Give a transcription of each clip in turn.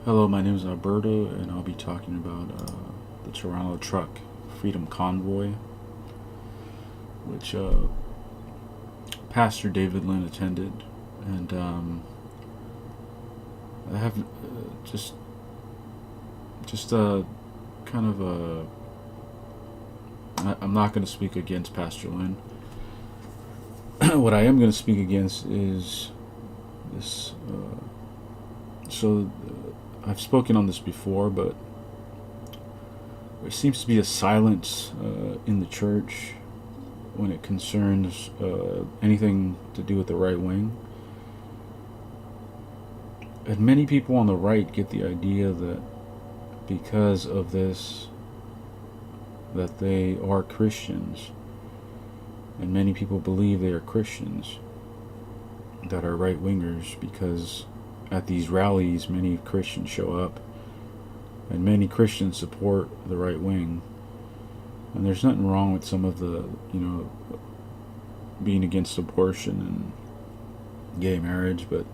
Hello, my name is Alberto, and I'll be talking about the Toronto Truck Freedom Convoy, which Pastor David Lynn attended. And I have just kind of I'm not going to speak against Pastor Lynn. What I am going to speak against is this. I've spoken on this before, but there seems to be a silence in the church when it concerns anything to do with the right wing. And many people on the right get the idea that because of this, that they are Christians. And many people believe they are Christians that are right wingers because at these rallies, many Christians show up, and many Christians support the right wing. And there's nothing wrong with some of the, being against abortion and gay marriage, but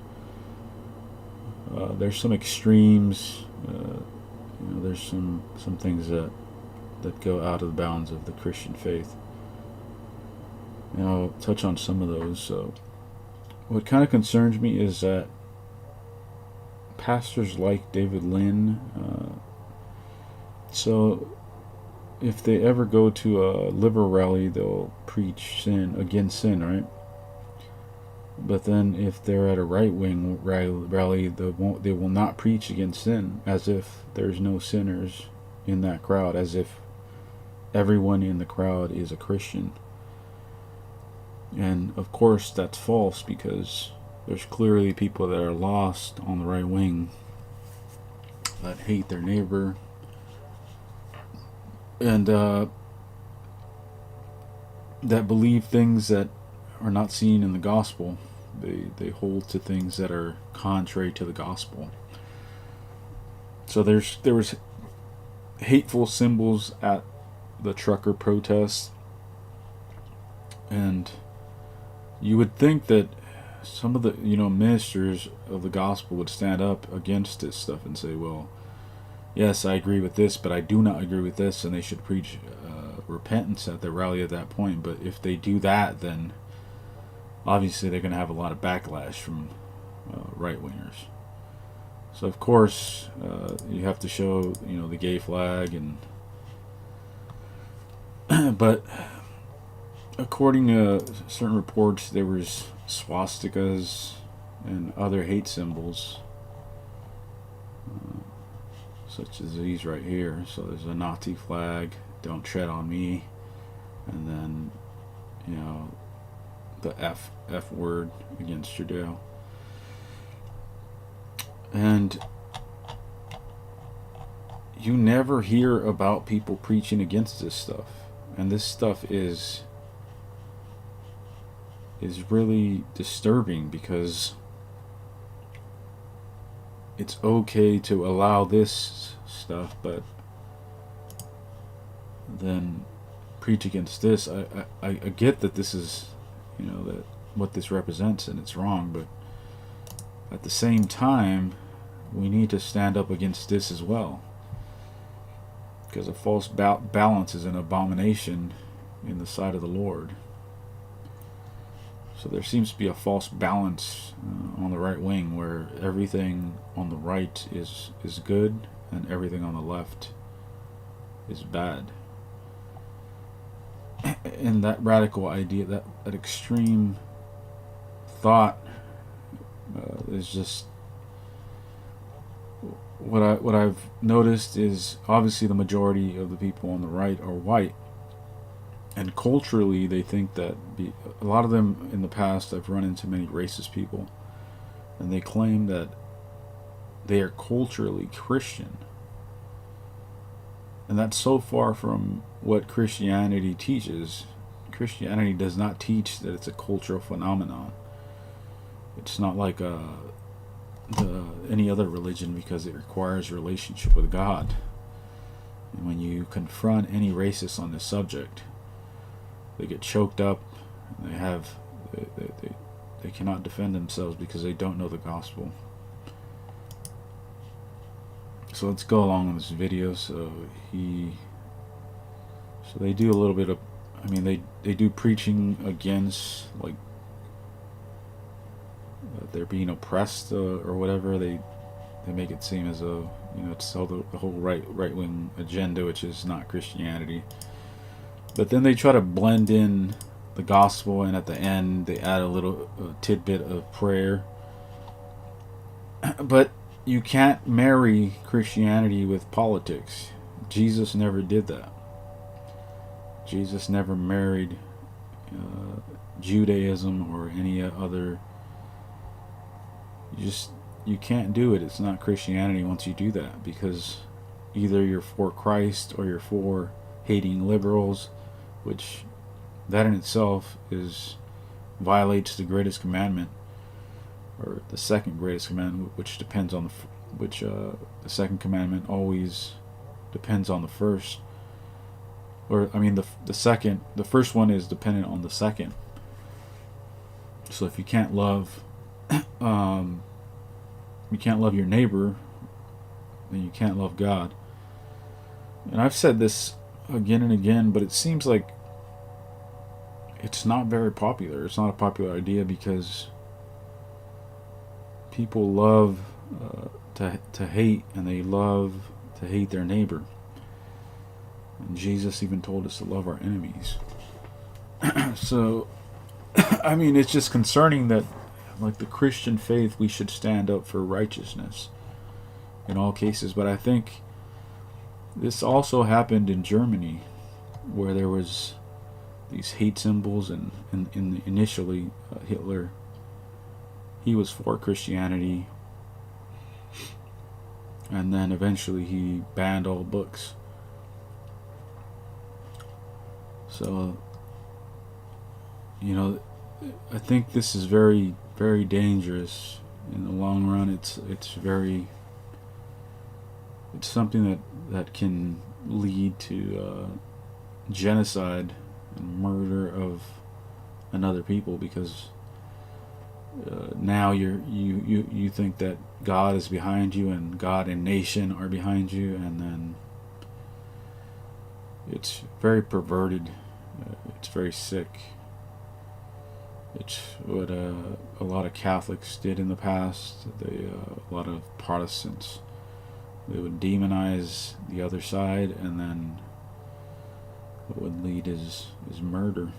there's some extremes. There's some things that go out of the bounds of the Christian faith. And I'll touch on some of those. So, what kind of concerns me is that pastors like David Lynn, so if they ever go to a liberal rally, they'll preach sin against sin, right? But then if they're at a right wing rally, they will not preach against sin, as if there's no sinners in that crowd, as if everyone in the crowd is a Christian. And of course that's false, because there's clearly people that are lost on the right wing that hate their neighbor, and that believe things that are not seen in the gospel. They hold to things that are contrary to the gospel. So there was hateful symbols at the trucker protests, and you would think that some of the ministers of the gospel would stand up against this stuff and say, well, yes, I agree with this, but I do not agree with this, and they should preach repentance at the rally at that point. But if they do that, then obviously they're going to have a lot of backlash from right wingers. So of course you have to show the gay flag, and but according to certain reports, there was swastikas and other hate symbols, such as these right here. So there's a Nazi flag, "Don't tread on me," and then the F word against Trudeau. And you never hear about people preaching against this stuff, and this stuff is really disturbing, because it's okay to allow this stuff, but then preach against this. I get that this is that what this represents, and it's wrong, but at the same time we need to stand up against this as well, because a false balance is an abomination in the sight of the Lord. So there seems to be a false balance on the right wing, where everything on the right is good and everything on the left is bad. And that radical idea, that extreme thought, is just what I've noticed is obviously the majority of the people on the right are white. And culturally, they think that a lot of them in the past, I've run into many racist people, and they claim that they are culturally Christian. And that's so far from what Christianity teaches. Christianity does not teach that it's a cultural phenomenon. It's not like any other religion, because it requires a relationship with God. And when you confront any racist on this subject, they get choked up, and they cannot defend themselves because they don't know the gospel. So let's go along with this video. So they do a little bit of, I mean, they do preaching against, like, they're being oppressed or whatever. They make it seem as though, you know, it's all the whole right wing agenda, which is not Christianity. But then they try to blend in the gospel, and at the end they add a little tidbit of prayer. But you can't marry Christianity with politics. Jesus never did that. Jesus never married Judaism or any other. You can't do it. It's not Christianity once you do that, because either you're for Christ or you're for hating liberals, which that in itself violates the greatest commandment, or the second greatest commandment, which depends on the second commandment always depends on the first. Or I mean the first one is dependent on the second. So if you can't love your neighbor, then you can't love God. And I've said this again and again, but it seems like it's not very popular. It's not a popular idea, because people love to hate, and they love to hate their neighbor. And Jesus even told us to love our enemies. So, I mean, it's just concerning that, like, the Christian faith, we should stand up for righteousness in all cases. But I think this also happened in Germany, where there was these hate symbols, and initially Hitler, he was for Christianity, and then eventually he banned all books. So, you know, I think this is very, very dangerous in the long run. It's something that can lead to genocide and murder of another people, because now you think that God is behind you, and God and nation are behind you, and then it's very perverted. It's very sick. It's what a lot of Catholics did in the past. A lot of Protestants, they would demonize the other side, and then what would lead is murder.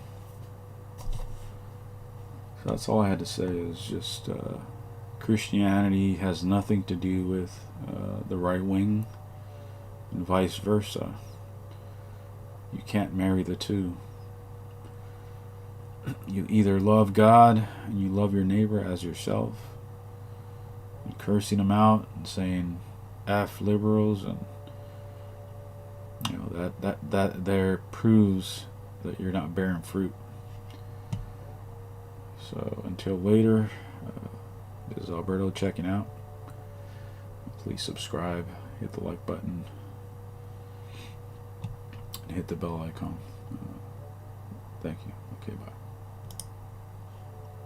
So that's all I had to say, is just Christianity has nothing to do with the right wing, and vice versa. You can't marry the two. You either love God and you love your neighbor as yourself, and cursing them out and saying F liberals, and you know that there proves that you're not bearing fruit. So until later, this is Alberto checking out. Please subscribe, hit the like button, and hit the bell icon. Thank you. Okay, bye.